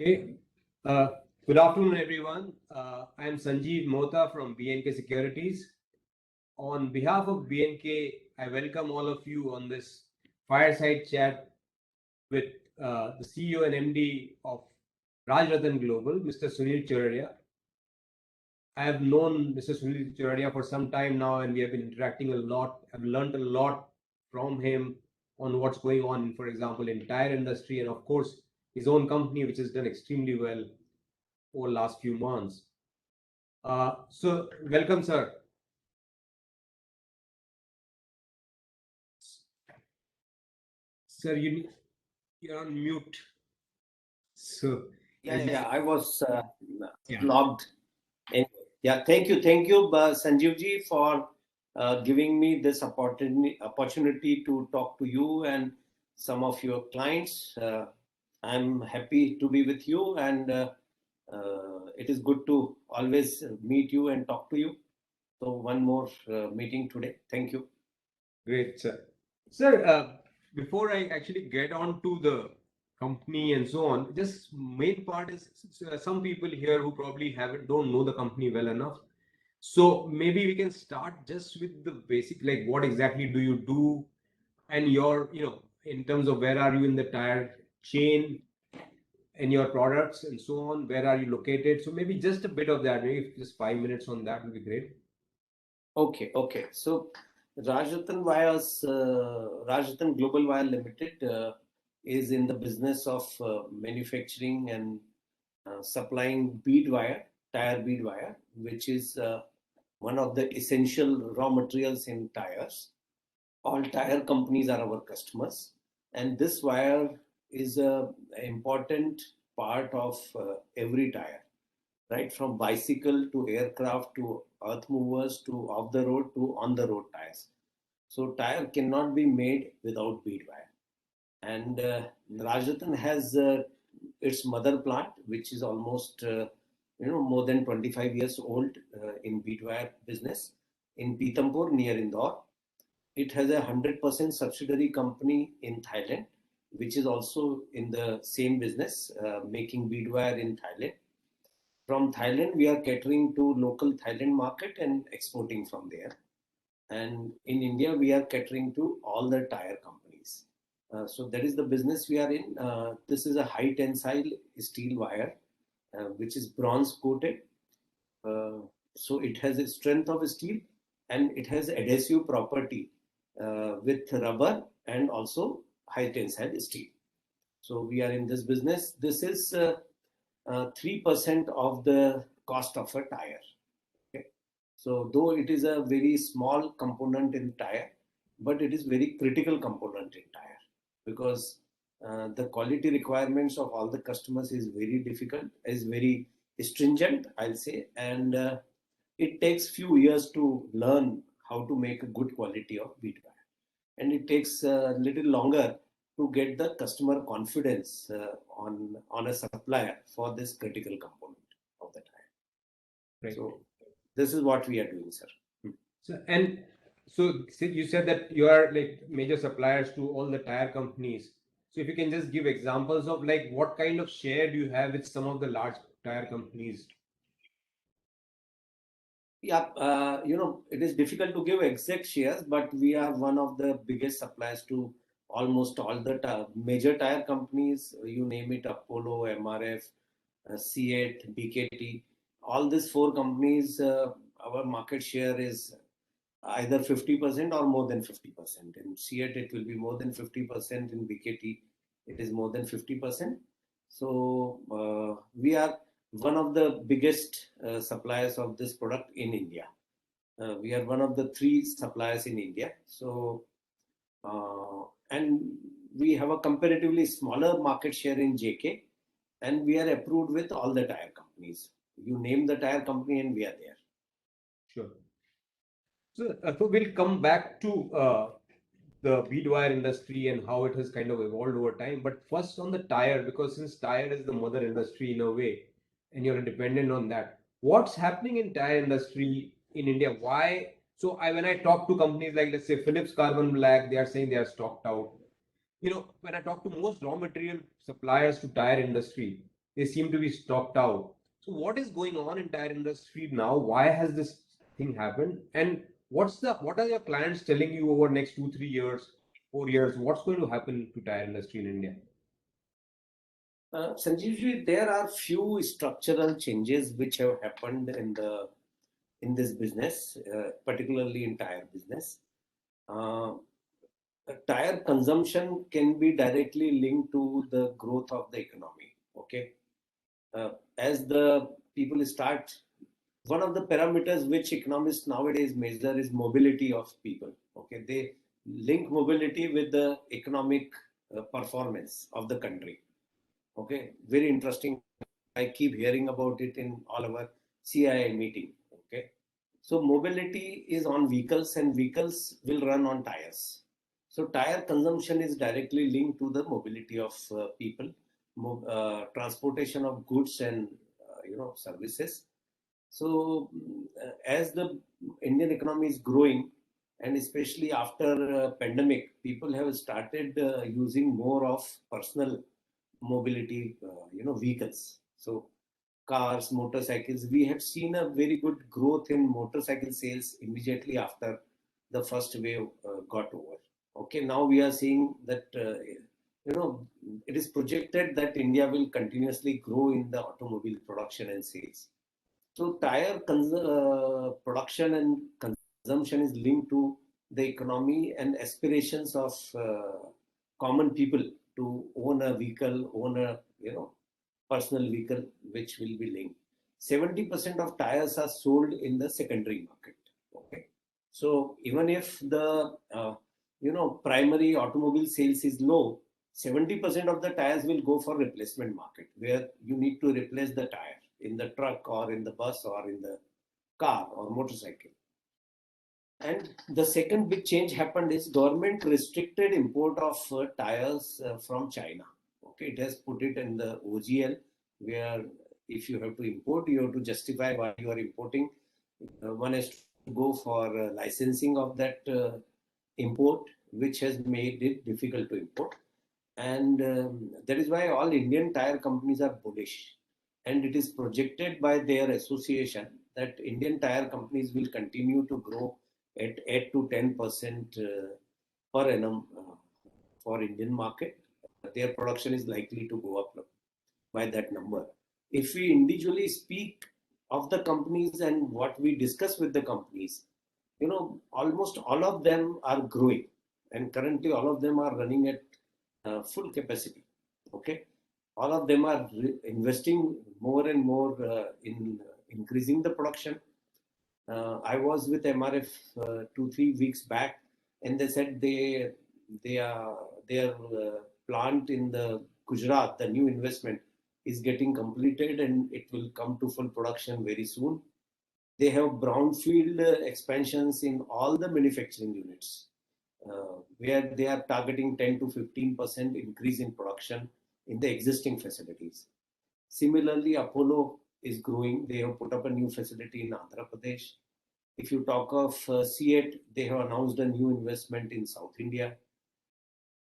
Okay. Uh, Good afternoon, everyone. I'm Sanjeev Mohta from BNK Securities. On behalf of BNK, I welcome all of you on this fireside chat with the CEO and MD of Rajratan Global, Mr. Sunil Churadia. I have known Mr. Sunil Churadia for some time now, and we have been interacting a lot. I've learned a lot from him on what's going on, for example, in tire industry, and of course, his own company, which has done extremely well over last few months. So welcome, sir. Sir, you're on mute. So Yeah, I was yeah, logged in. Yeah, thank you, Sanjeev ji, for giving me this opportunity to talk to you and some of your clients. I'm happy to be with you, and it is good to always meet you and talk to you. So one more meeting today. Thank you. great, sir. Sir, before I actually get on to the company and so on, just main part is some people here who probably don't know the company well enough. So maybe we can start just with the basic, like what exactly do you do, and in terms of where are you in the tire chain and your products and so on, where are you located? So maybe just a bit of that, maybe just 5 minutes on that would be great. Okay. So Rajratan Global Wire Limited is in the business of manufacturing and supplying bead wire, tire bead wire, which is one of the essential raw materials in tires. All tire companies are our customers, and this wire is a important part of every tire, right from bicycle to aircraft to earth movers to off the road to on the road tires. So tire cannot be made without bead wire. And Rajratan has its mother plant, which is almost more than 25 years old in bead wire business in Pithampur near Indore. It has a 100% subsidiary company in Thailand, which is also in the same business, making bead wire in Thailand. From Thailand, we are catering to local Thailand market and exporting from there. And in India, we are catering to all the tire companies. So that is the business we are in. This is a high tensile steel wire, which is bronze coated. So it has a strength of steel and it has adhesive property with rubber and also high tensile steel. So we are in this business. This is 3% of the cost of a tire. Okay? So though it is a very small component in tire, but it is very critical component in tire because the quality requirements of all the customers is very difficult, is very stringent, I'll say, and it takes few years to learn how to make a good quality of bead wire, and it takes a little longer to get the customer confidence on a supplier for this critical component of the tire. Right. So this is what we are doing, sir. So you said that you are like major suppliers to all the tire companies. So if you can just give examples of like what kind of share do you have with some of the large tire companies? Yeah, it is difficult to give exact shares, but we are one of the biggest suppliers to almost all the major tire companies. You name it: Apollo, MRF, CEAT, BKT. All these four companies, our market share is either 50% or more than 50%. In CEAT, it will be more than 50%. In BKT, it is more than 50%. So we are one of the biggest suppliers of this product in India. We are one of the three suppliers in India. So, and we have a comparatively smaller market share in JK, and we are approved with all the tire companies. You name the tire company, and we are there. Sure. So we'll come back to the bead wire industry and how it has kind of evolved over time. But first on the tire, because since tire is the mother industry in a way, and you're dependent on that, what's happening in tire industry in India? Why? So when I talk to companies like let's say Philips Carbon Black, they are saying they are stocked out. When I talk to most raw material suppliers to tire industry, they seem to be stocked out. So what is going on in tire industry now? Why has this thing happened? And what are your clients telling you over next 2, 3 years, 4 years? What's going to happen to tire industry in India? Sanjeevji, there are few structural changes which have happened in this business, particularly in tire business. Uh, Tire consumption can be directly linked to the growth of the economy. Okay, as the people start, one of the parameters which economists nowadays measure is mobility of people. Okay, they link mobility with the economic performance of the country. Okay, very interesting. I keep hearing about it in all our CII meeting. Okay, so mobility is on vehicles, and vehicles will run on tires. So tire consumption is directly linked to the mobility of people, transportation of goods and services. So as the Indian economy is growing, and especially after pandemic, people have started using more of personal mobility, vehicles. So cars, motorcycles. We had seen a very good growth in motorcycle sales immediately after the first wave got over. Okay, now we are seeing that it is projected that India will continuously grow in the automobile production and sales. So tire production and consumption is linked to the economy and aspirations of common people to own a vehicle, own a personal vehicle, which will be linked. 70% of tires are sold in the secondary market. Okay, so even if the primary automobile sales is low, 70% of the tires will go for replacement market, where you need to replace the tire in the truck or in the bus or in the car or motorcycle. And the second big change happened is government restricted import of tires from China. Okay, it has put it in the OGL, where if you have to import, you have to justify why you are importing. One has to go for licensing of that import, which has made it difficult to import. And that is why all Indian tire companies are bullish. And it is projected by their association that Indian tire companies will continue to grow at 8 to 10% per annum for Indian market. Their production is likely to go up by that number. If we individually speak of the companies and what we discuss with the companies, almost all of them are growing, and currently all of them are running at full capacity. Okay, all of them are investing more and more in increasing the production. I was with MRF 2, 3 weeks back, and they said their plant in the Gujarat, the new investment, is getting completed and it will come to full production very soon. They have brownfield expansions in all the manufacturing units, where they are targeting 10 to 15% increase in production in the existing facilities. Similarly, Apollo is growing. They have put up a new facility in Andhra Pradesh. If you talk of CEAT, they have announced a new investment in South India.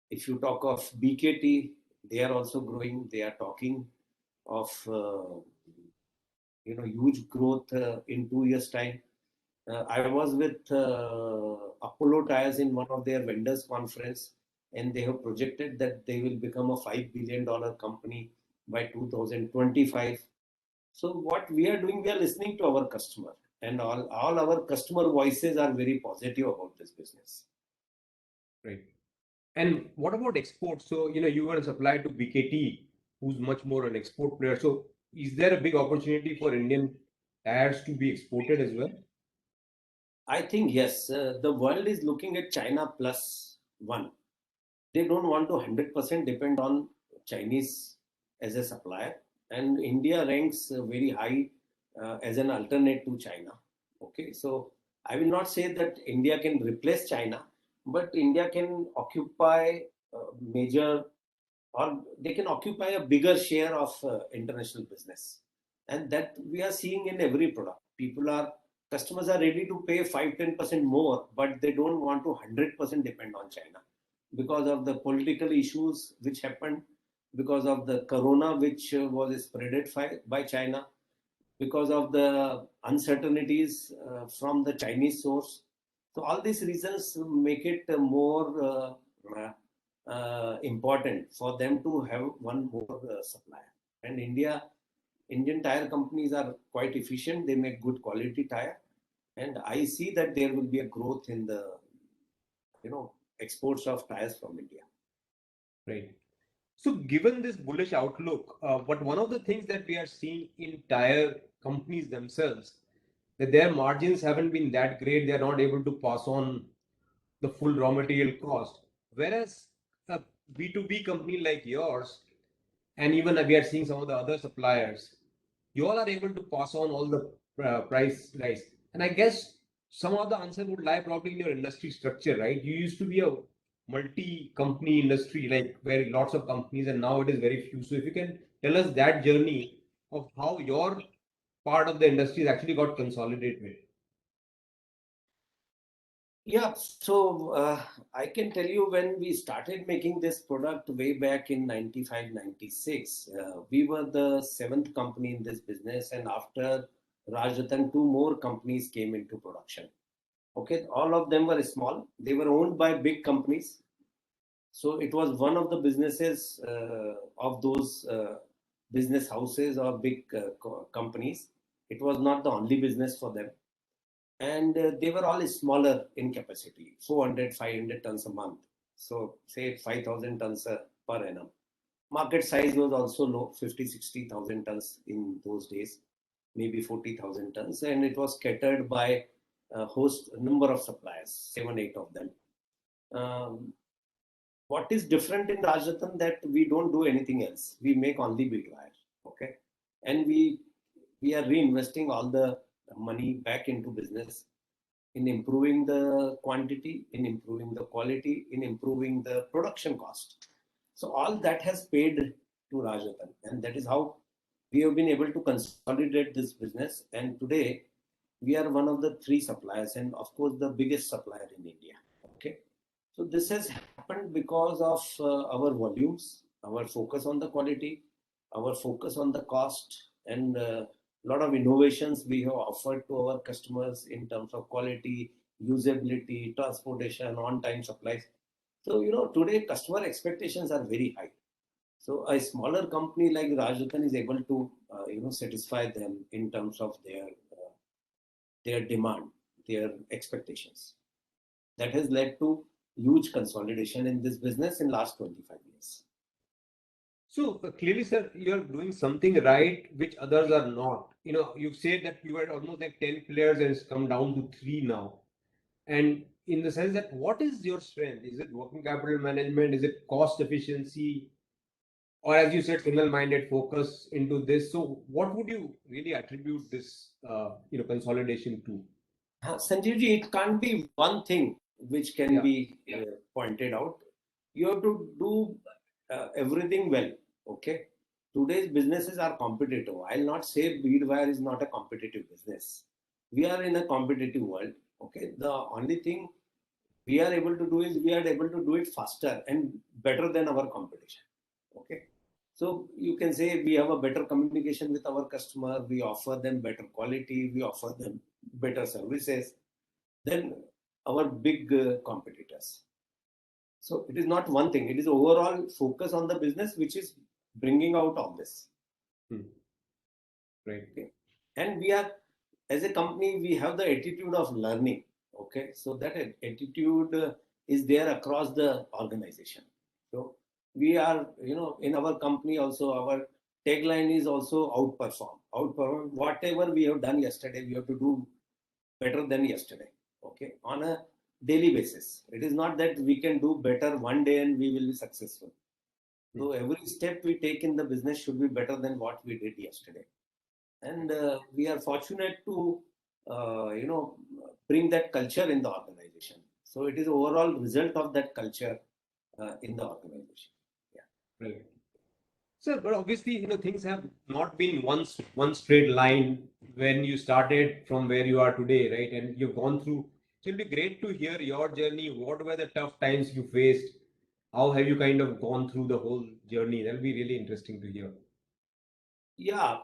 If you talk of BKT, they are also growing. They are talking of huge growth in 2 years' time. I was with Apollo Tires in one of their vendors conference, and they have projected that they will become a $5 billion company by 2025. So what we are doing, we are listening to our customer, and all our customer voices are very positive about this business. Right. And what about exports? So, you were supplied to BKT, who's much more an export player. So, is there a big opportunity for Indian tires to be exported as well? I think yes. The world is looking at China plus one. They don't want to 100% depend on Chinese as a supplier, and India ranks very high as an alternate to China. Okay, so I will not say that India can replace China, but India can occupy major, or they can occupy a bigger share of international business, and that we are seeing in every product. Customers are ready to pay 5-10% more, but they don't want to 100% depend on China because of the political issues which happened. because of the corona which was spreaded by China, because of the uncertainties from the Chinese source. So all these reasons make it more important for them to have one more supplier. And Indian tire companies are quite efficient. They make good quality tire, and I see that there will be a growth in the exports of tires from India. Right. So, given this bullish outlook, but one of the things that we are seeing in tire companies themselves, that their margins haven't been that great. They are not able to pass on the full raw material cost. Whereas a B2B company like yours, and even we are seeing some of the other suppliers, you all are able to pass on all the price rise. And I guess some of the answer would lie probably in your industry structure, right? You used to be a multi-company industry, like where lots of companies, and now it is very few. So if you can tell us that journey of how your part of the industry has actually got consolidated. Yeah, so I can tell you when we started making this product way back in 95, 96, we were the seventh company in this business. And after Rajratan, two more companies came into production. Okay, all of them were small. They were owned by big companies. So it was one of the businesses of those business houses or big companies. It was not the only business for them. And they were all smaller in capacity, 400, 500 tons a month. So say 5,000 tons per annum. Market size was also low, 50, 60,000 tons in those days, maybe 40,000 tons. And it was catered by a host number of suppliers, 7, 8 of them. What is different in Rajratan that we don't do anything else. We make only bead wire, okay? And we are reinvesting all the money back into business in improving the quantity, in improving the quality, in improving the production cost. So all that has paid to Rajratan, and that is how we have been able to consolidate this business. And today we are one of the 3 suppliers, and of course the biggest supplier in India. Okay, so this has happened because of our volumes, our focus on the quality, our focus on the cost, and lot of innovations we have offered to our customers in terms of quality, usability, transportation, on-time supplies. So, today customer expectations are very high. So a smaller company like Rajratan is able to, satisfy them in terms of their demand, their expectations. That has led to huge consolidation in this business in last 25 years. So clearly, sir, you are doing something right, which others are not. You've said that you had almost like 10 players and it's come down to 3 now. And in the sense that what is your strength? Is it working capital management? Is it cost efficiency? Or as you said, single-minded focus into this. So what would you really attribute this, consolidation to? Sanjeevji, it can't be one thing which can be pointed out. You have to do everything well. Okay. Today's businesses are competitive. I'll not say bead wire is not a competitive business. We are in a competitive world. Okay. The only thing we are able to do is we are able to do it faster and better than our competition. Okay. So you can say we have a better communication with our customer. We offer them better quality. We offer them better services than our big competitors. So it is not one thing. It is overall focus on the business which is bringing out all this. Right. Okay. And we are, as a company, we have the attitude of learning. Okay. So that attitude is there across the organization. So we are, in our company also, our tagline is also outperform. Outperform. Whatever we have done yesterday, we have to do better than yesterday. Okay. On a daily basis. It is not that we can do better one day and we will be successful. So every step we take in the business should be better than what we did yesterday. And we are fortunate to, bring that culture in the organization. So it is overall result of that culture in the organization. Yeah. Right. Sir, but obviously, things have not been one straight line when you started from where you are today, right? And you've gone through. So it'll be great to hear your journey. What were the tough times you faced? how have you kind of gone through the whole journey? That'll be really interesting to hear. Yeah,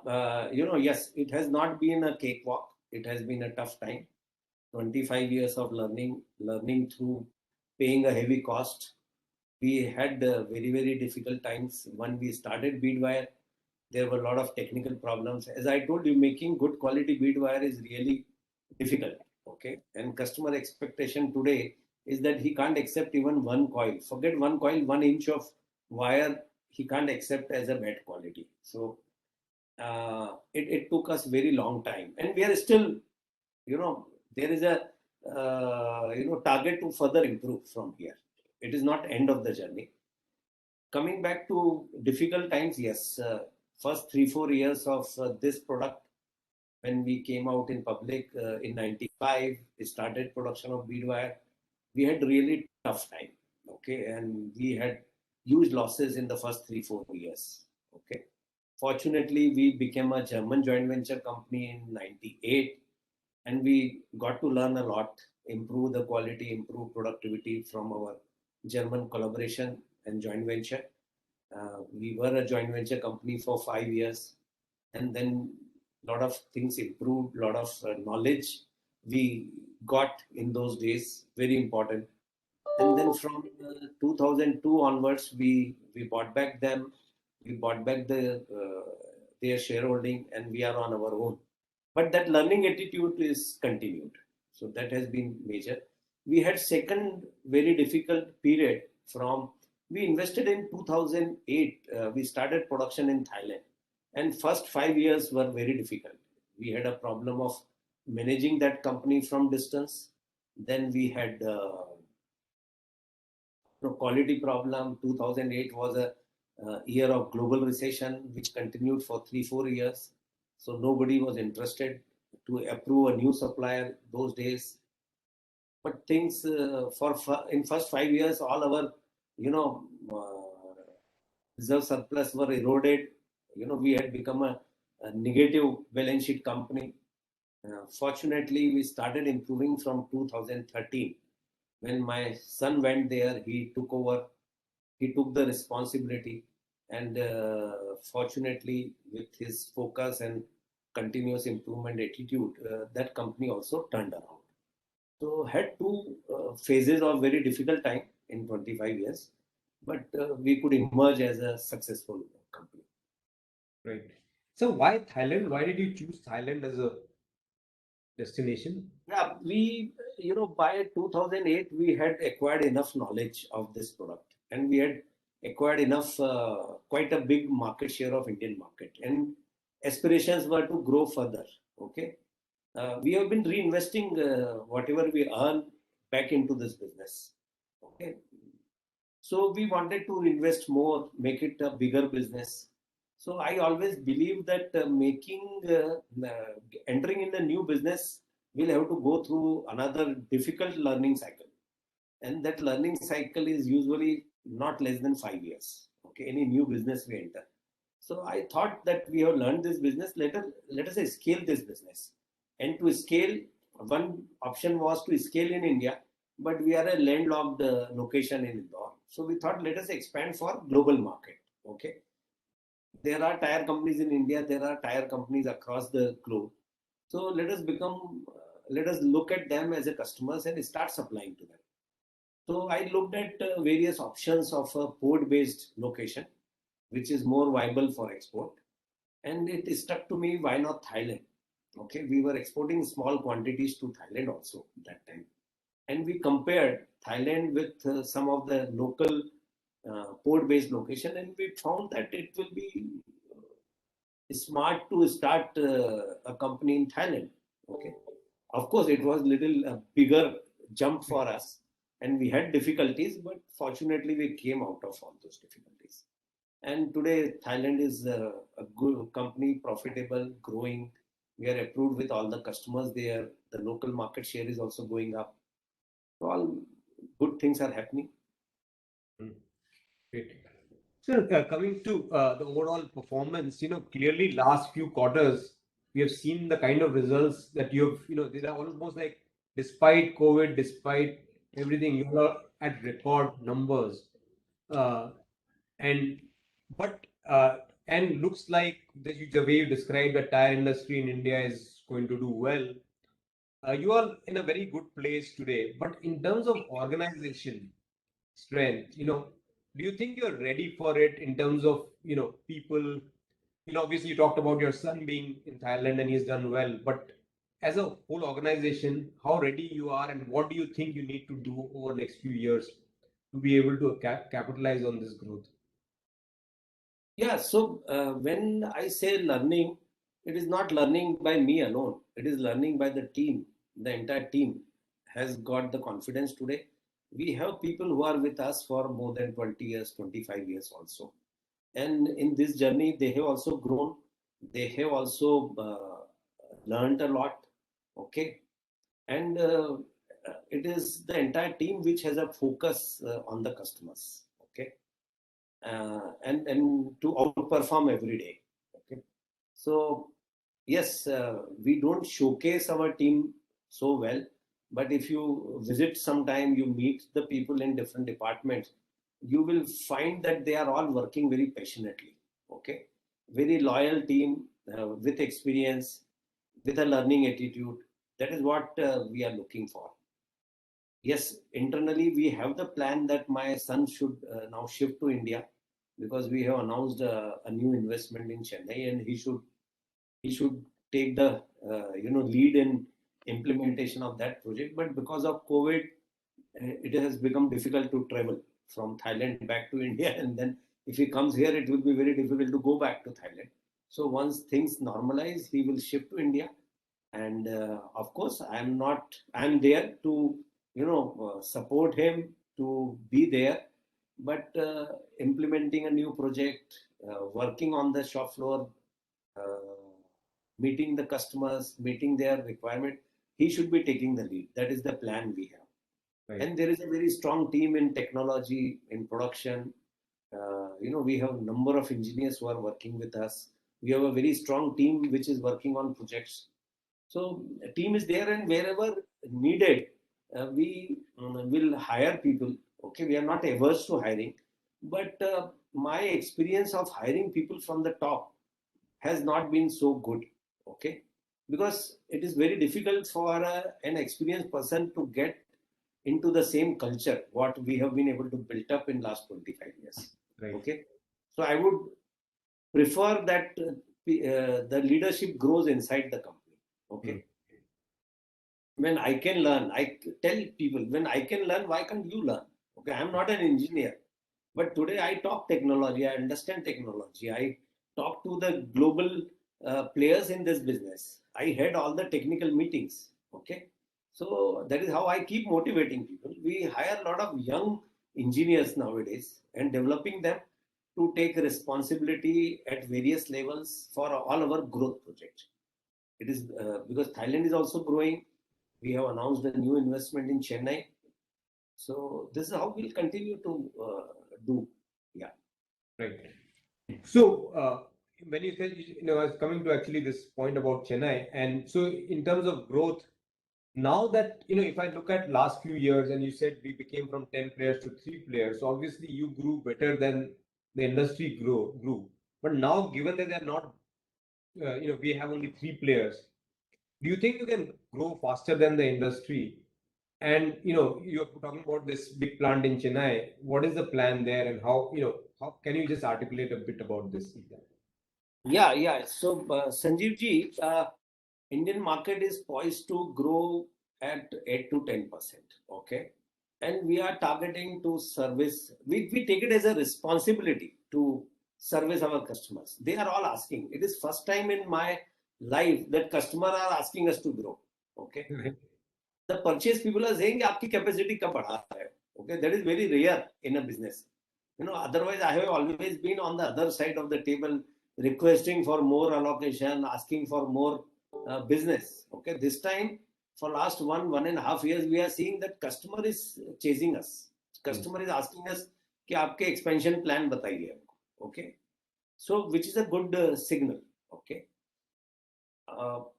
yes, it has not been a cakewalk. It has been a tough time. 25 years of learning through paying a heavy cost. We had very, very difficult times when we started Beadwire. There were a lot of technical problems. As I told you, making good quality bead wire is really difficult. Okay, and customer expectation today is that he can't accept even one coil. Forget one coil, 1 inch of wire he can't accept as a bad quality. So it took us very long time, and we are still, there is a target to further improve from here. It is not end of the journey. Coming back to difficult times, yes, first 3-4 years of this product, when we came out in public in 95, we started production of bead wire. We had really tough time, okay, and we had huge losses in the first 3-4 years, okay. Fortunately, we became a German joint venture company in 98, and we got to learn a lot, improve the quality, improve productivity from our German collaboration and joint venture. We were a joint venture company for 5 years, and then a lot of things improved, a lot of knowledge we got in those days, very important. And then from 2002 onwards, we bought back them, we bought back their shareholding, and we are on our own. But that learning attitude is continued, so that has been major. We had second very difficult period from, we invested in 2008, we started production in Thailand, and first 5 years were very difficult. We had a problem of managing that company from distance. Then we had quality problem. 2008 was a year of global recession, which continued for 3-4 years. So nobody was interested to approve a new supplier those days. But things in first 5 years, all our reserve surplus were eroded. We had become a negative balance sheet company. Fortunately, we started improving from 2013. When my son went there, he took over, he took the responsibility, and fortunately, with his focus and continuous improvement attitude, that company also turned around. So had two phases of very difficult time in 25 years, but we could emerge as a successful company. Right. So why Thailand? Why did you choose Thailand as a destination? Yeah, we, by 2008, we had acquired enough knowledge of this product, and we had acquired enough, quite a big market share of Indian market, and aspirations were to grow further. Okay, we have been reinvesting whatever we earn back into this business. Okay, so we wanted to invest more, make it a bigger business. So I always believe that entering in a new business, we'll have to go through another difficult learning cycle, and that learning cycle is usually not less than 5 years. Okay, any new business we enter. So I thought that we have learned this business. Let us say scale this business, and to scale, one option was to scale in India, but we are a landlocked location in Indore. So we thought, let us expand for global market. Okay, there are tire companies in India, there are tire companies across the globe. So let us look at them as a customers and start supplying to them. So I looked at various options of a port-based location, which is more viable for export. And it stuck to me, why not Thailand? Okay, we were exporting small quantities to Thailand also that time. And we compared Thailand with some of the local port-based location, and we found that it will be smart to start a company in Thailand. Okay, of course, it was little bigger jump for us, and we had difficulties, but fortunately, we came out of all those difficulties. And today, Thailand is a good company, profitable, growing. We are approved with all the customers there. The local market share is also going up. So all good things are happening. Great. So coming to the overall performance, clearly last few quarters, we have seen the kind of results that you have, these are almost like, despite COVID, despite everything, you are at record numbers. uh, and but and looks like the way you described the tire industry in India is going to do well. You are in a very good place today, but in terms of organization strength, do you think you're ready for it in terms of people? Obviously you talked about your son being in Thailand and he's done well, but as a whole organization, how ready you are and what do you think you need to do over the next few years to be able to capitalize on this growth? Yeah, so when I say learning, it is not learning by me alone. It is learning by the team. The entire team has got the confidence today. We have people who are with us for more than 20 years, 25 years also. And in this journey, they have also grown. They have also learned a lot. Okay. And it is the entire team which has a focus on the customers. Okay, and to outperform every day. Okay, so yes, we don't showcase our team so well, but if you visit sometime, you meet the people in different departments, you will find that they are all working very passionately. Okay, very loyal team with experience, with a learning attitude. That is what we are looking for. Yes, internally we have the plan that my son should now shift to India because we have announced a new investment in Chennai, and he should take the lead in implementation of that project. But because of COVID, it has become difficult to travel from Thailand back to India, and then if he comes here, it will be very difficult to go back to Thailand. So once things normalize, he will shift to India, and of course I'm there to support him to be there, but implementing a new project, working on the shop floor, uh, meeting the customers, meeting their requirement, he should be taking the lead. That is the plan we have. Right. And there is a very strong team in technology, in production. We have a number of engineers who are working with us. We have a very strong team which is working on projects. So a team is there, and wherever needed, we will hire people. Okay, we are not averse to hiring, but my experience of hiring people from the top has not been so good. Okay, because it is very difficult for an experienced person to get into the same culture what we have been able to build up in last 25 years. Right. Okay, so I would prefer that the leadership grows inside the company. Okay, when I can learn, I tell people, when I can learn, why can't you learn? Okay, I'm not an engineer, but today I talk technology, I understand technology, I talk to the global players in this business. I had all the technical meetings. Okay, so that is how I keep motivating people. We hire a lot of young engineers nowadays and developing them to take responsibility at various levels for all our growth projects. It is because Thailand is also growing. We have announced a new investment in Chennai. So this is how we'll continue to do. Yeah. Right. So, when you said, I was coming to actually this point about Chennai, and so in terms of growth, now that, if I look at last few years, and you said we became from 10 players to 3 players, so obviously you grew better than the industry grew. But now, given that they're not, we have only 3 players, do you think you can grow faster than the industry? And you're talking about this big plant in Chennai. What is the plan there, and how can you just articulate a bit about this? Yeah, yeah. So, Sanjeev ji, Indian market is poised to grow at 8 to 10%. Okay. And we are targeting to service, we take it as a responsibility to service our customers. They are all asking. It is first time in my life that customers are asking us to grow. Okay. The purchase people are saying आपकी capacity कब बढ़ा रहे हो? Okay, that is very rare in a business. Otherwise I have always been on the other side of the table, requesting for more allocation, asking for more business. Okay, this time for last 1.5 years, we are seeing that customer is chasing us. Customer is asking us कि आपके expansion plan बताइए हमको. Okay, so which is a good signal. Okay,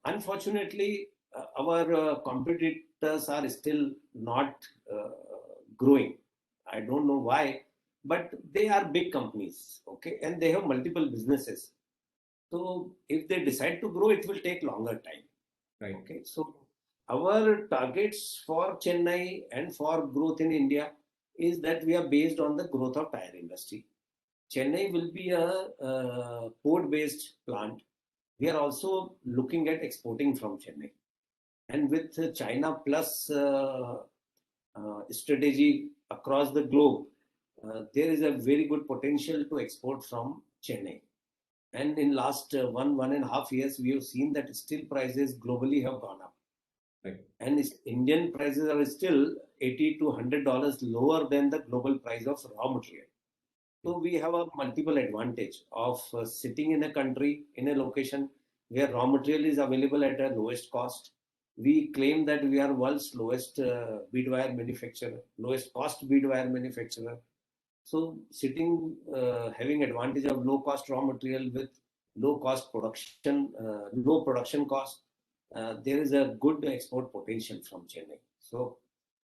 unfortunately, our competitors are still not growing. I don't know why, but they are big companies, okay, and they have multiple businesses. So if they decide to grow, it will take longer time. Right. Okay, so our targets for Chennai and for growth in India is that we are based on the growth of tire industry. Chennai will be a port-based plant. We are also looking at exporting from Chennai. And with China plus strategy across the globe, there is a very good potential to export from Chennai. And in last 1.5 years, we have seen that steel prices globally have gone up. Right. And Indian prices are still $80 to $100 lower than the global price of raw material. So we have a multiple advantage of sitting in a country, in a location where raw material is available at a lowest cost. We claim that we are world's lowest bead wire manufacturer, lowest cost bead wire manufacturer. So sitting, having advantage of low cost raw material with low cost production, low production cost, there is a good export potential from Chennai. So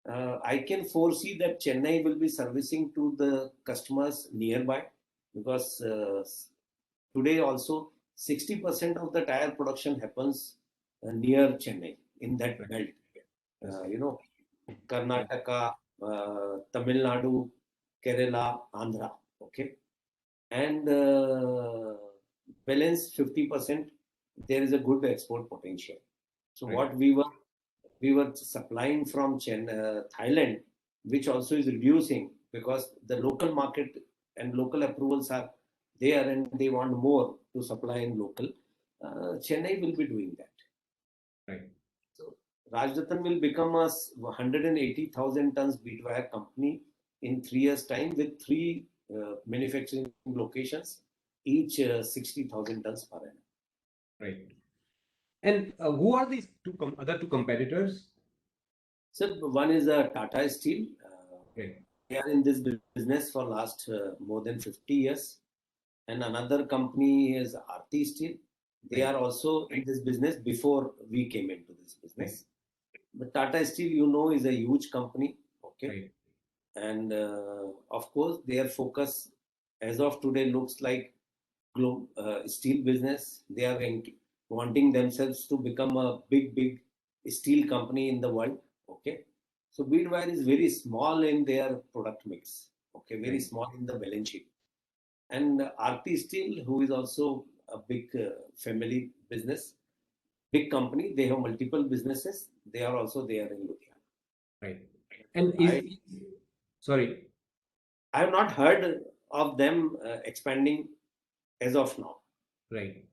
I can foresee that Chennai will be servicing to the customers nearby, because today also 60% of the tire production happens near Chennai, in that Right. belt. Yes. You know, Karnataka, Tamil Nadu, Kerala, Andhra. Okay, and balance 50%. There is a good export potential. So Right. what we were supplying from Thailand, which also is reducing because the local market and local approvals are there, and they want more to supply in local. Chennai will be doing that. Right. So Rajratan will become a 180,000 tons bead wire company in 3 years' time, with three manufacturing locations, each 60,000 tons per annum. Right. And who are these other two competitors? So one is Tata Steel. Okay. They are in this business for last more than 50 years. And another company is Aarti Steel. They Right. are also in this business before we came into this business. But Tata Steel, you know, is a huge company. Okay. Right. And of course, their focus as of today looks like steel business. They are wanting themselves to become a big steel company in the world. Okay, so bead wire is very small in their product mix. Okay, very Right. small in the balance sheet. And Aarti Steel, who is also a big family business, big company. They have multiple businesses. They are also there in Ludhiana. Right. And sorry. I have not heard of them expanding as of now. Right.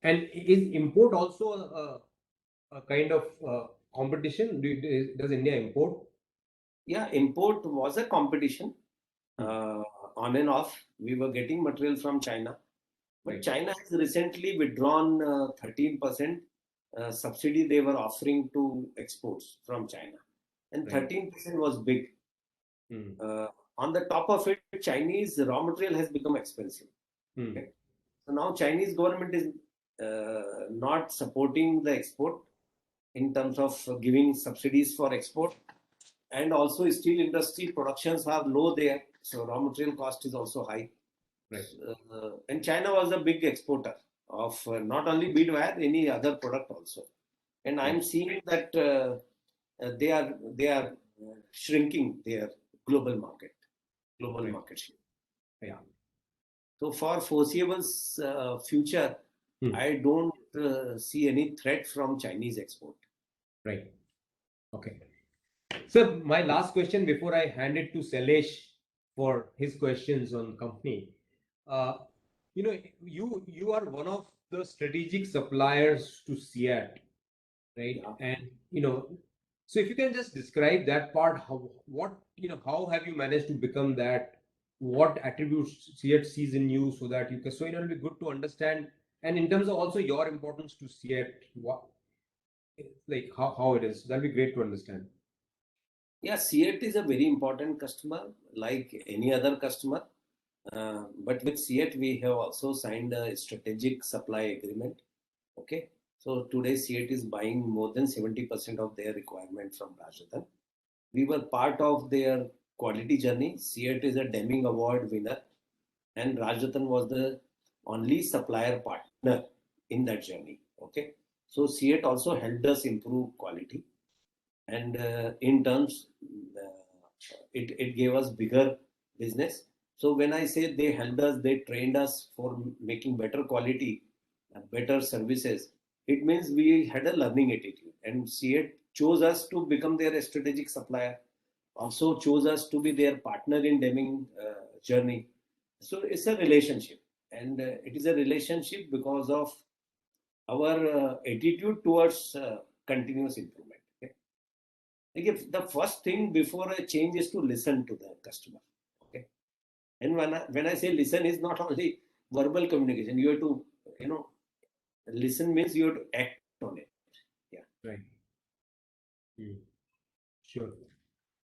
And is import also a kind of competition? Does India import? Yeah, import was a competition on and off. We were getting material from China, but Right. China has recently withdrawn 13% subsidy they were offering to exports from China, and Right. 13% was big. Hmm. On the top of it, Chinese raw material has become expensive. Hmm. Okay. So now Chinese government is not supporting the export in terms of giving subsidies for export, and also steel industry productions are low there, so raw material cost is also high. Right. And China was a big exporter of not only bead wire, any other product also. And I'm Right. seeing that they are shrinking their global market Right. share. Yeah. So for foreseeable future, Hmm. I don't see any threat from Chinese export. Right. Okay. So my last question before I hand it to Salesh for his questions on company. Uh, you are one of the strategic suppliers to CEAT, right? Yeah. And so if you can just describe that part, how have you managed to become that? What attributes CEAT sees in you so that you can, so it'll be good to understand. And in terms of also your importance to CEAT, what, like how it is, that'd be great to understand. Yeah, CEAT is a very important customer, like any other customer. But with CEAT, we have also signed a strategic supply agreement. Okay. So today, CEAT is buying more than 70% of their requirement from Rajratan. We were part of their quality journey. CEAT is a Deming Award winner, and Rajratan was the only supplier partner in that journey. Okay, so CEAT also helped us improve quality, and in terms, it gave us bigger business. So when I say they helped us, they trained us for making better quality, better services. It means we had a learning attitude, and CEAT chose us to become their strategic supplier. Also chose us to be their partner in Deming journey. So it's a relationship, and it is a relationship because of our attitude towards continuous improvement. Okay? Like if the first thing before a change is to listen to the customer. Okay, and when I say listen, is not only verbal communication. You have to, listen means you have to act on it. Yeah. Right. Sure.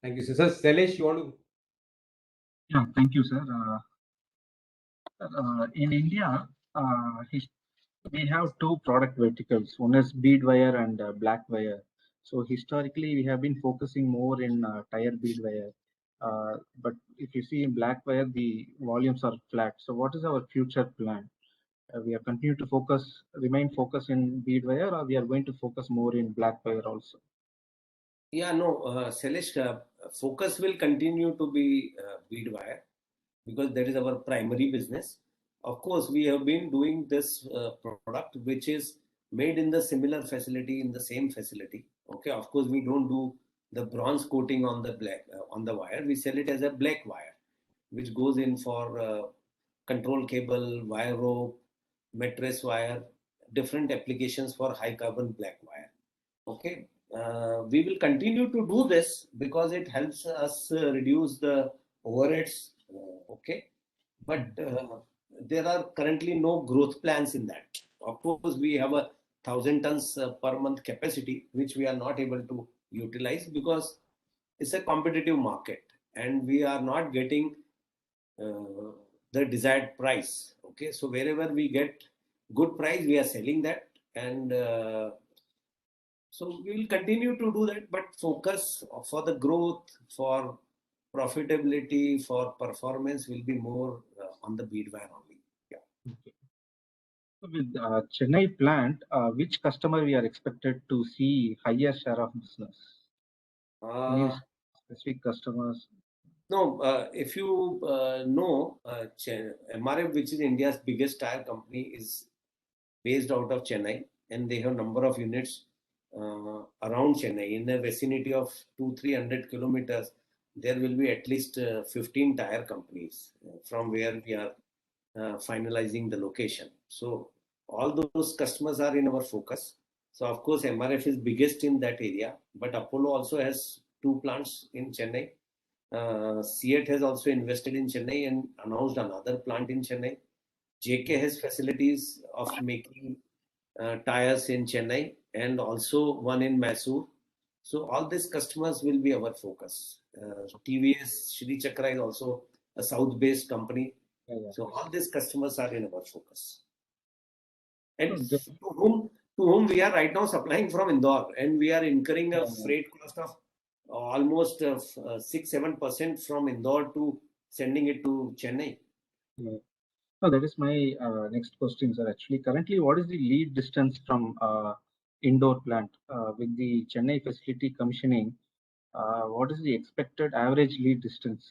Thank you, sir. Sir, Shailesh, you want to? Yeah, thank you, sir. In India, we have two product verticals. One is bead wire and black wire. So historically, we have been focusing more in tire bead wire. But if you see in black wire, the volumes are flat. So what is our future plan? We are continue to remain focused in bead wire, or we are going to focus more in black wire also? Yeah, no, Shailesh, focus will continue to be bead wire because that is our primary business. Of course, we have been doing this product which is made in the similar facility, in the same facility. Okay, of course, we don't do the bronze coating on the black on the wire. We sell it as a black wire, which goes in for control cable, wire rope, mattress wire, different applications for high carbon black wire. Okay, we will continue to do this because it helps us reduce the overheads. Okay, but there are currently no growth plans in that. Of course, we have 1,000 tons per month capacity, which we are not able to utilize because it's a competitive market and we are not getting the desired price. Okay, so wherever we get good price, we are selling that, and so we will continue to do that, but focus for the growth, for profitability, for performance will be more on the bead wire only. Yeah. Okay. So with Chennai plant, which customer we are expected to see higher share of business? Any specific customers? No, if you know, MRF, which is India's biggest tire company, is based out of Chennai, and they have number of units around Chennai. In the vicinity of 200-300 kilometers, there will be at least 15 tire companies from where we are finalizing the location. So all those customers are in our focus. So of course, MRF is biggest in that area, but Apollo also has 2 plants in Chennai. CEAT has also invested in Chennai and announced another plant in Chennai. JK has facilities of making tires in Chennai and also one in Mysore. So all these customers will be our focus. TVS Shri Chakra is also a south-based company. Yeah. So all these customers are in our focus. And So to whom we are right now supplying from Indore, and we are incurring a freight cost of almost 6-7% from Indore to sending it to Chennai. Yeah. No, that is my next question, sir. Actually, currently, what is the lead distance from Indore plant with the Chennai facility commissioning? What is the expected average lead distance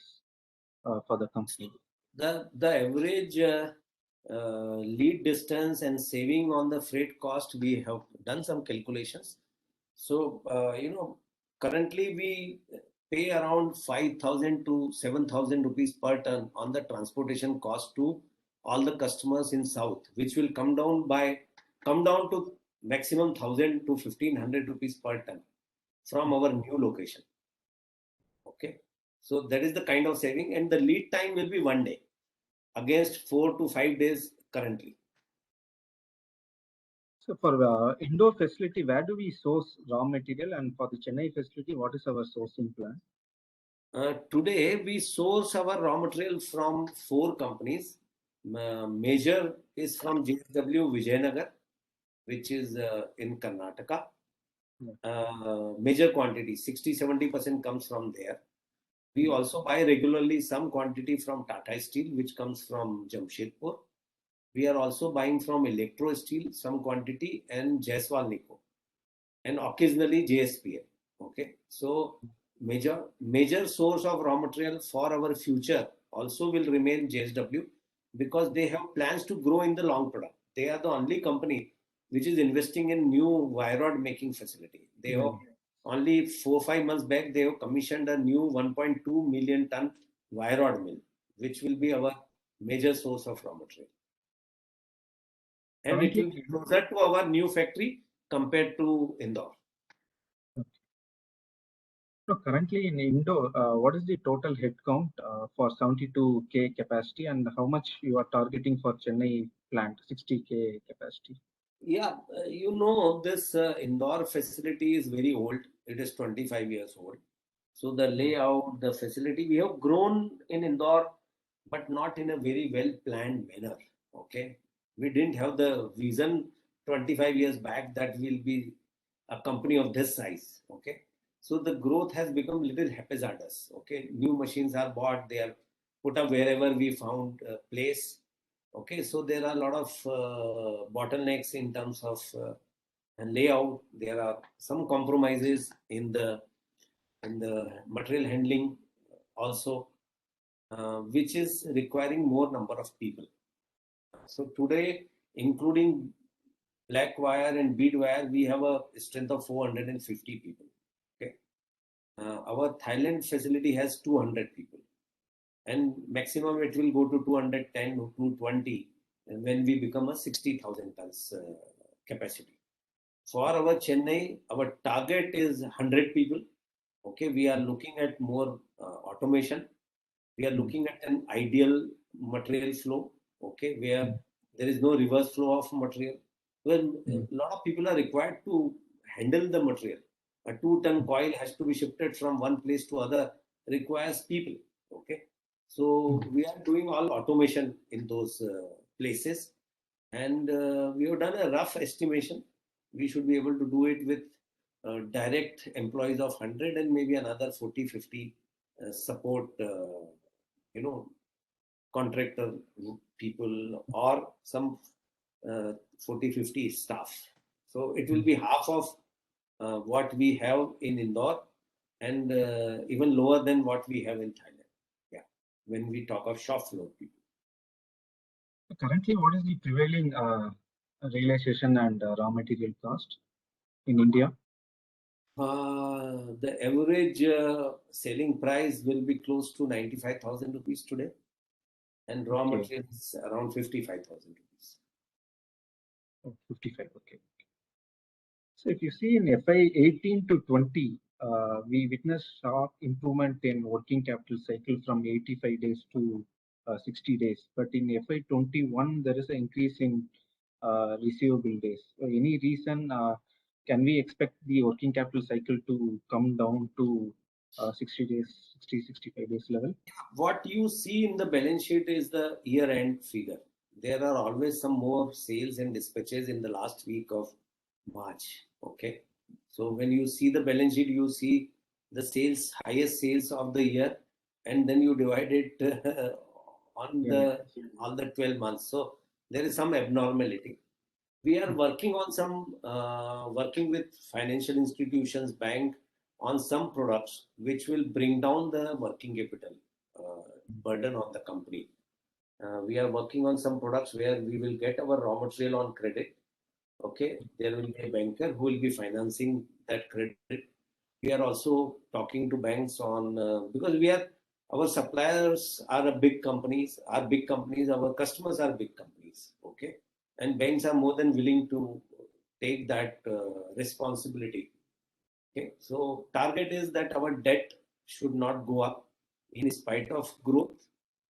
for the company? The average lead distance and saving on the freight cost, we have done some calculations. So currently we pay around 5,000 to 7,000 rupees per ton on the transportation cost to all the customers in south, which will come down to maximum 1,000 to 1,500 rupees per ton from our new location. Okay, so that is the kind of saving, and the lead time will be 1 day against 4 to 5 days currently. So for Indore facility, where do we source raw material, and for the Chennai facility, what is our sourcing plan? Today we source our raw material from 4 companies. Major is from JSW Vijayanagar, which is in Karnataka. Major quantity, 60-70% comes from there. We also buy regularly some quantity from Tata Steel, which comes from Jamshedpur. We are also buying from Electro Steel some quantity and Jaiswal Nico, and occasionally JSPL. Okay, so major source of raw material for our future also will remain JSW, because they have plans to grow in the long product. They are the only company which is investing in new wire rod making facility. They have only 4 5 months back they have commissioned a new 1.2 million ton wire rod mill, which will be our major source of raw material, and it will be closer to our new factory compared to Indore. So currently in Indore, what is the total headcount for 72K capacity, and how much you are targeting for Chennai plant, 60K capacity? Yeah, this Indore facility is very old. It is 25 years old. So the layout, the facility, we have grown in Indore, but not in a very well planned manner. Okay, we didn't have the vision 25 years back that we'll be a company of this size. Okay, so the growth has become little haphazardous. Okay, new machines are bought, they are put up wherever we found a place. Okay, so there are a lot of bottlenecks in terms of layout. There are some compromises in the material handling also, which is requiring more number of people. So today, including black wire and bead wire, we have a strength of 450 people. Okay, our Thailand facility has 200 people, and maximum it will go to 210 to 220 when we become a 60,000 tons capacity. For our Chennai, our target is 100 people. Okay, we are looking at more automation. We are looking at an ideal material flow. Okay, where there is no reverse flow of material. Well, a lot of people are required to handle the material. A 2-ton coil has to be shifted from one place to other. Requires people. Okay, so we are doing all automation in those places, and we have done a rough estimation. We should be able to do it with direct employees of 100 and maybe another 40 50 support contractor people, or some 40 50 staff. So it will be half of what we have in Indore, and even lower than what we have in Thailand. Yeah, when we talk of shop floor people. Currently, what is the prevailing realization and raw material cost in India? The average selling price will be close to 95,000 rupees today, and raw material is around 55,000 rupees. Oh, 55, okay. So if you see in FY 18 to 20, we witnessed sharp improvement in working capital cycle from 85 days to 60 days. But in FY 21, there is an increase in receivable days. So any reason can we expect the working capital cycle to come down to 60 days, 65 days level? What you see in the balance sheet is the year-end figure. There are always some more sales and dispatches in the last week of March. Okay, so when you see the balance sheet, you see the sales, highest sales of the year, and then you divide it on all the 12 months. So there is some abnormality. We are working on some working with financial institutions, bank, on some products which will bring down the working capital burden on the company. We are working on some products where we will get our raw material on credit. Okay, there will be a banker who will be financing that credit. We are also talking to banks on because our suppliers are big companies, our customers are big companies. Okay, and banks are more than willing to take that responsibility. Okay, so target is that our debt should not go up in spite of growth.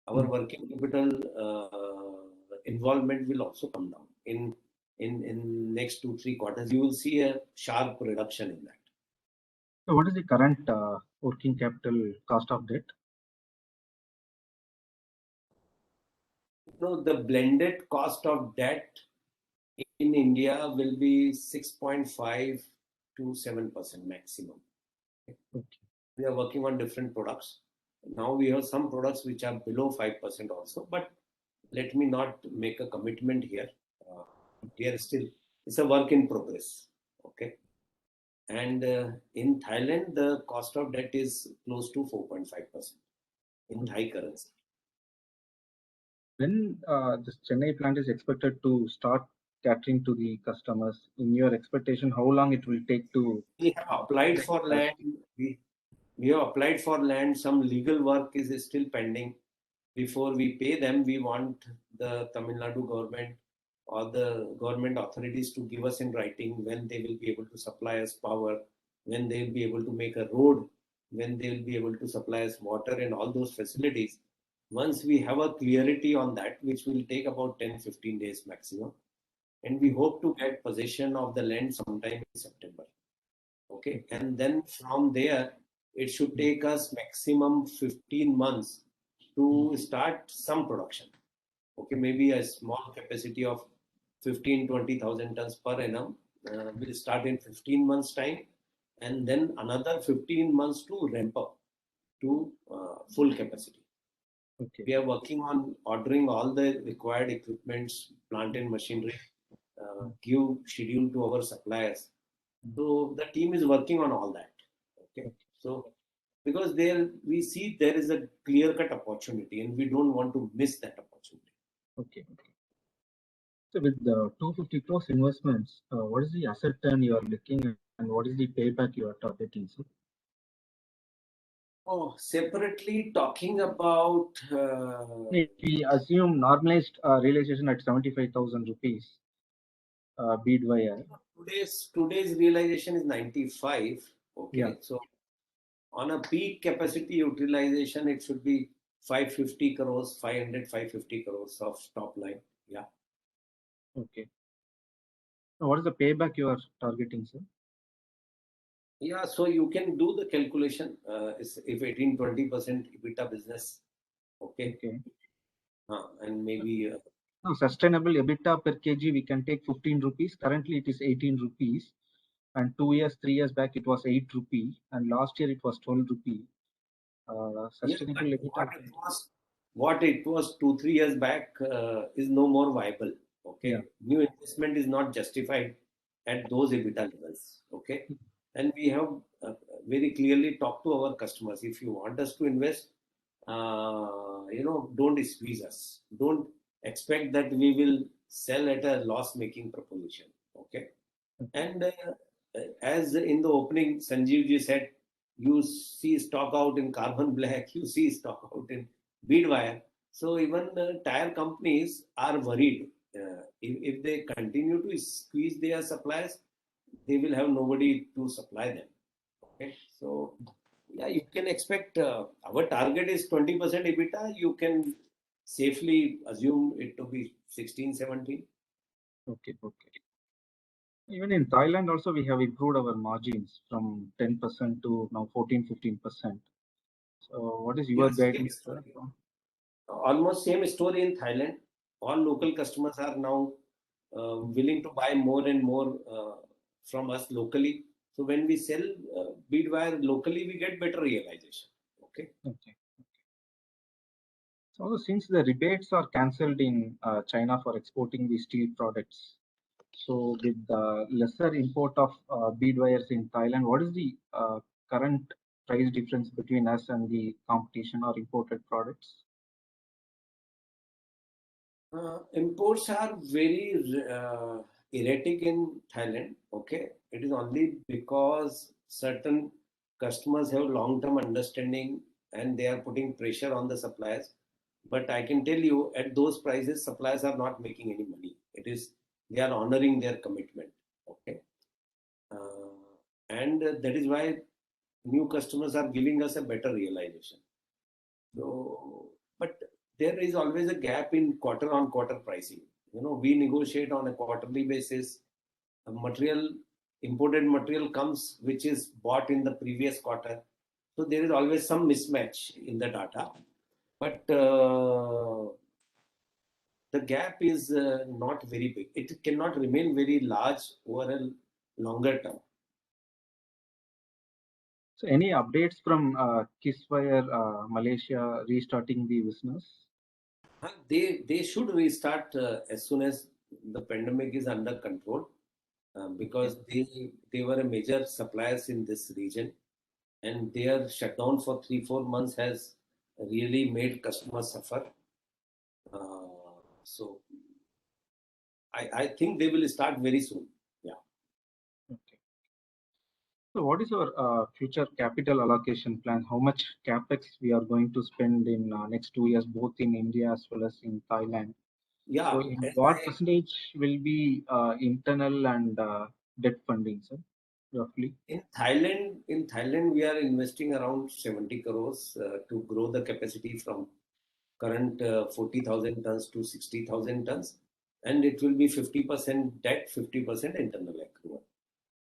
Our working capital involvement will also come down in next 2 3 quarters. You will see a sharp reduction in that. So what is the current working capital cost of debt? So the blended cost of debt in India will be 6.5 to 7% maximum. Okay. We are working on different products. Now we have some products which are below 5% also, but let me not make a commitment here. Here still, it's a work in progress. Okay. And in Thailand, the cost of debt is close to 4.5% in Thai currency. When this Chennai plant is expected to start catering to the customers, in your expectation, how long it will take to? We have applied for land. We have applied for land. Some legal work is still pending. Before we pay them, we want the Tamil Nadu government or the government authorities to give us in writing when they will be able to supply us power, when they will be able to make a road, when they will be able to supply us water and all those facilities. Once we have a clarity on that, which will take about 10-15 days maximum, and we hope to get possession of the land sometime in September. Okay, and then from there, it should take us maximum 15 months to start some production. Okay, maybe a small capacity of 15-20,000 tons per annum will start in 15 months time, and then another 15 months to ramp up to full capacity. Okay. We are working on ordering all the required equipments, plant and machinery, give schedule to our suppliers. So the team is working on all that. Okay. So because there we see there is a clear-cut opportunity, and we don't want to miss that opportunity. Okay. So with the 250 crores investments, what is the asset turn you are looking at, and what is the payback you are targeting, sir? Oh, separately talking about. If we assume normalized realization at 75,000 rupees, bead wire. Today's realization is 95. Okay, Yeah. so on a peak capacity utilization, it should be 550 crores, 550 crores of top line. Yeah. Okay. So what is the payback you are targeting, sir? Yeah, so you can do the calculation. If 18-20% EBITDA business, okay, and maybe no, sustainable EBITDA per kg we can take 15 rupees. Currently it is 18 rupees, and 2 years, 3 years back it was 8 rupee, and last year it was 12 rupee. Sustainable yeah, EBITDA. what it was 2-3 years back is no more viable. Okay, Yeah. New investment is not justified at those EBITDA levels. Okay, and we have very clearly talked to our customers. If you want us to invest, don't squeeze us. Don't expect that we will sell at a loss-making proposition. Okay, and as in the opening, Sanjeev ji said, you see stock out in carbon black, you see stock out in bead wire. So even tire companies are worried. If they continue to squeeze their suppliers, they will have nobody to supply them. Okay, so yeah, you can expect our target is 20% EBITDA. You can safely assume it to be 16-17. Okay. Even in Thailand also we have improved our margins from 10% to now 14-15%. So what is your guidance, sir? Almost same story in Thailand. All local customers are now willing to buy more and more from us locally. So when we sell bead wire locally, we get better realization. Okay. So since the rebates are cancelled in China for exporting the steel products, so with the lesser import of bead wires in Thailand, what is the current price difference between us and the competition or imported products? Imports are very erratic in Thailand. Okay, it is only because certain customers have long-term understanding and they are putting pressure on the suppliers. But I can tell you, at those prices, suppliers are not making any money. It is they are honoring their commitment. Okay, and that is why new customers are giving us a better realization. So, but there is always a gap in quarter-on-quarter pricing. We negotiate on a quarterly basis. Imported material comes which is bought in the previous quarter. So there is always some mismatch in the data. But the gap is not very big. It cannot remain very large over a longer term. So any updates from Kiswire Malaysia restarting the business? They should restart as soon as the pandemic is under control, because they were a major suppliers in this region, and their shutdown for 3-4 months has really made customers suffer. So I think they will start very soon. Yeah. Okay. So what is our future capital allocation plan? How much capex we are going to spend in next 2 years, both in India as well as in Thailand? Yeah. So in what percentage will be internal and debt funding, sir, roughly? In Thailand, we are investing around 70 crores to grow the capacity from current 40,000 tons to 60,000 tons, and it will be 50% debt, 50% internal accrual.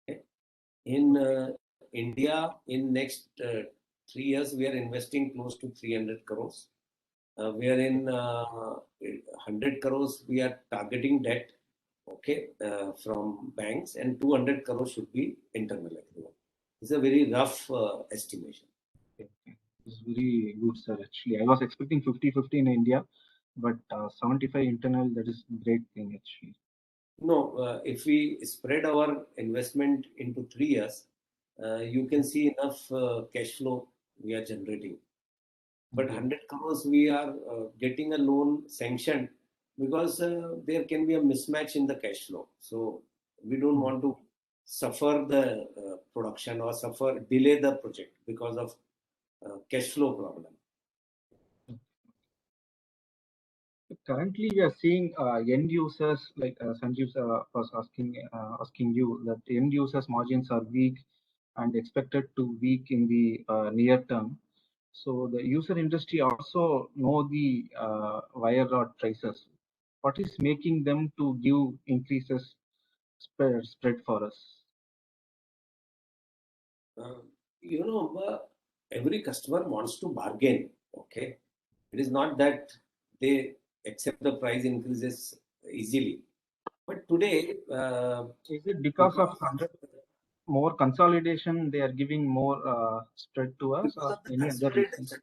Okay. In India, in next 3 years, we are investing close to 300 crores. We are in 100 crores. We are targeting debt, okay, from banks, and 200 crores should be internal accrual. It's a very rough estimation. Okay. It's very good, sir. Actually, I was expecting 50-50 in India, but 75 internal, that is great thing actually. No, if we spread our investment into 3 years, you can see enough cash flow we are generating. But 100 crores we are getting a loan sanctioned because there can be a mismatch in the cash flow. So we don't want to suffer the production or delay the project because of cash flow problem. Currently, we are seeing end users like Sanjeev was asking you that the end users margins are weak and expected to weak in the near term. So the user industry also know the wire rod prices. What is making them to give increases spread for us? Every customer wants to bargain. Okay, it is not that they accept the price increases easily. But today, is it because of more consolidation? They are giving more spread to us, or any other reasons?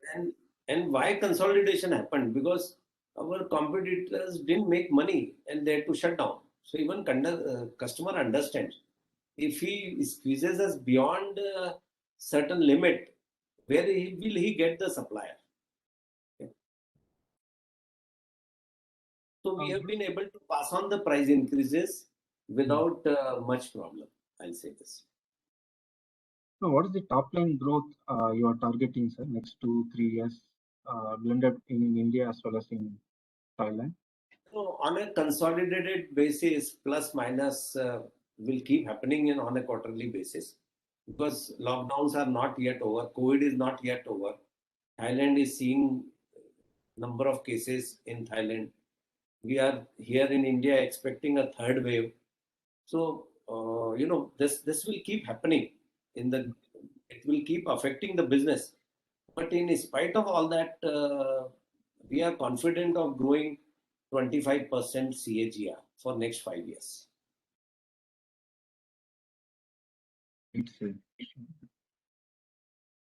And why consolidation happened? Because our competitors didn't make money and they had to shut down. So even customer understands. If he squeezes us beyond a certain limit, where will he get the supplier? Okay. So we have been able to pass on the price increases without much problem. I'll say this. So what is the top line growth you are targeting, sir, next 2-3 years, blended in India as well as in Thailand? So on a consolidated basis, plus minus will keep happening on a quarterly basis, because lockdowns are not yet over. COVID is not yet over. Thailand is seeing number of cases in Thailand. We are here in India expecting a third wave. So this will keep happening. It will keep affecting the business. But in spite of all that, we are confident of growing 25% CAGR for next 5 years.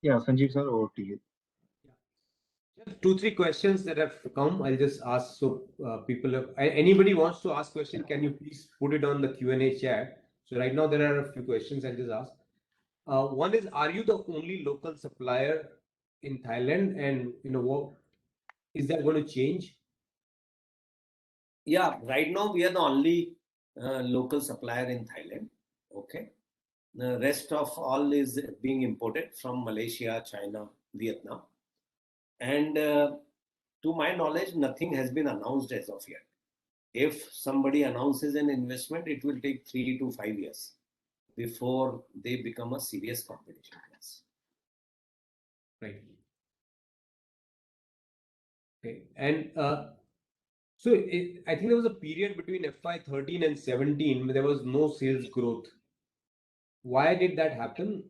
Yeah, Sanjeev sir, over to you. Just 2-3 questions that have come. I'll just ask, so people have, anybody wants to ask question, can you please put it on the Q&A chat? So right now there are a few questions I'll just ask. One is, are you the only local supplier in Thailand, and what is that going to change? Yeah, right now we are the only local supplier in Thailand. Okay, the rest of all is being imported from Malaysia, China, Vietnam, and to my knowledge, nothing has been announced as of yet. If somebody announces an investment, it will take 3 to 5 years before they become a serious competition class. Right. Okay, and so I think there was a period between FY13 and 17 where there was no sales growth. Why did that happen?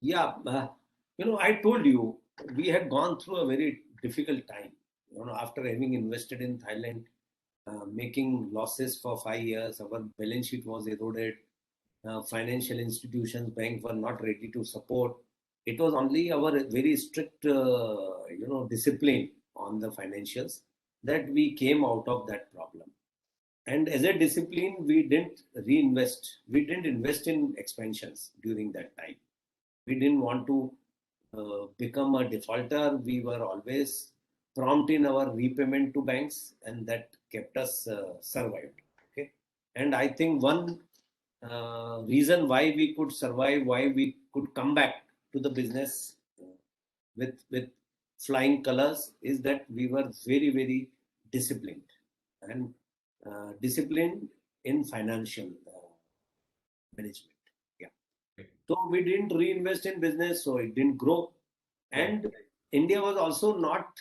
Yeah, I told you we had gone through a very difficult time. After having invested in Thailand, making losses for 5 years, our balance sheet was eroded. financial institutions, banks were not ready to support. It was only our very strict, discipline on the financials that we came out of that problem. And as a discipline, we didn't reinvest. We didn't invest in expansions during that time. We didn't want to become a defaulter. We were always prompt in our repayment to banks, and that kept us survived. Okay, and I think one reason why we could survive, why we could come back to the business with flying colors, is that we were very, very disciplined and disciplined in financial management. Yeah. So we didn't reinvest in business, so it didn't grow. And India was also not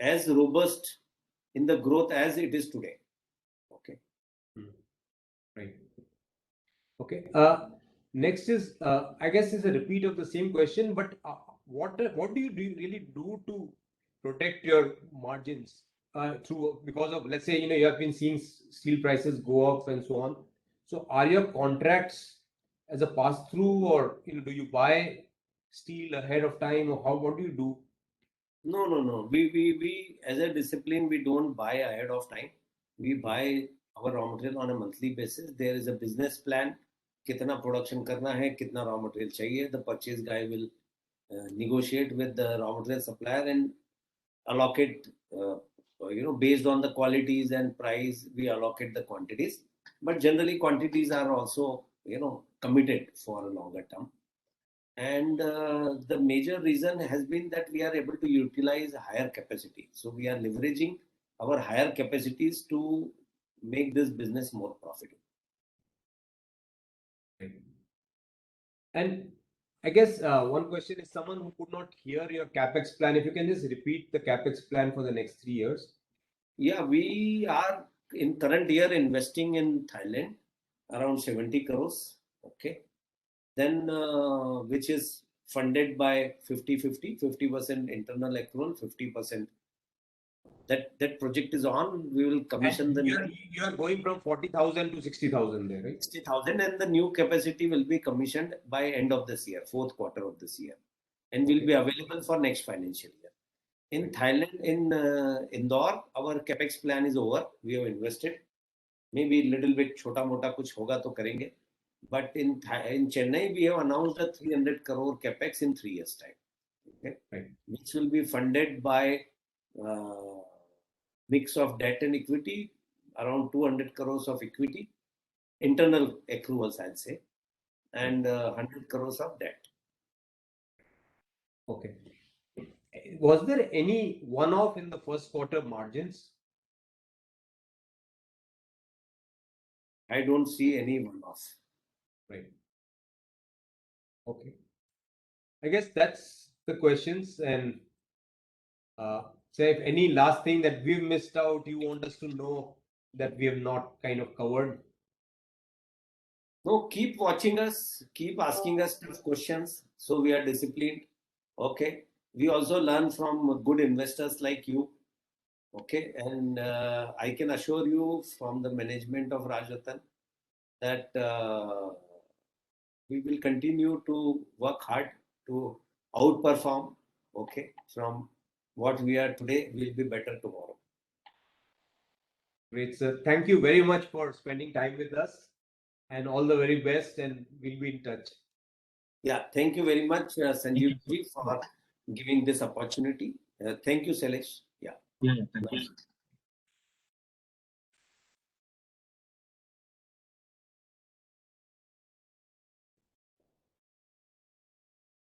as robust in the growth as it is today. Okay. Right. Okay. Next is, I guess, is a repeat of the same question, but what do you really do to protect your margins because of, let's say, you have been seeing steel prices go up and so on. So are your contracts as a pass through, or do you buy steel ahead of time, or what do you do? No. We as a discipline, we don't buy ahead of time. We buy our raw material on a monthly basis. There is a business plan. Kitna production karna hai, kitna raw material chahiye. The purchase guy will negotiate with the raw material supplier and allocate, based on the qualities and price, we allocate the quantities. But generally, quantities are also, committed for a longer term. And the major reason has been that we are able to utilize higher capacity. So we are leveraging our higher capacities to make this business more profitable. And I guess one question is, someone who could not hear your capex plan, if you can just repeat the capex plan for the next 3 years. Yeah, we are in current year investing in Thailand around 70 crores. Okay. Then which is funded by 50% internal accrual, 50%. That project is on. We will commission you are going from 40,000 to 60,000 there, right? 60,000, and the new capacity will be commissioned by end of this year, fourth quarter of this year, and will be available for next financial year. In Thailand, in Indore, our capex plan is over. We have invested. Maybe a little bit chota mota kuch hoga to karenge. But in Chennai, we have announced a 300 crore capex in 3 years' time. Okay? Right. Which will be funded by mix of debt and equity, around 200 crores of equity, internal accruals, I'd say, and 100 crores of debt. Okay. Was there any one-off in the first quarter margins? I don't see any one-off. Right. Okay. I guess that's the questions. And say, if any last thing that we've missed out, you want us to know that we have not kind of covered. No, keep watching us, keep asking us tough questions, so we are disciplined. Okay. We also learn from good investors like you. Okay. And I can assure you from the management of Rajratan that we will continue to work hard to outperform. Okay. From what we are today, we'll be better tomorrow. Great, sir. Thank you very much for spending time with us, and all the very best, and we'll be in touch. Yeah, thank you very much, Sanjeev ji, for giving this opportunity. Thank you, Sailesh. Yeah. Yeah, thank you.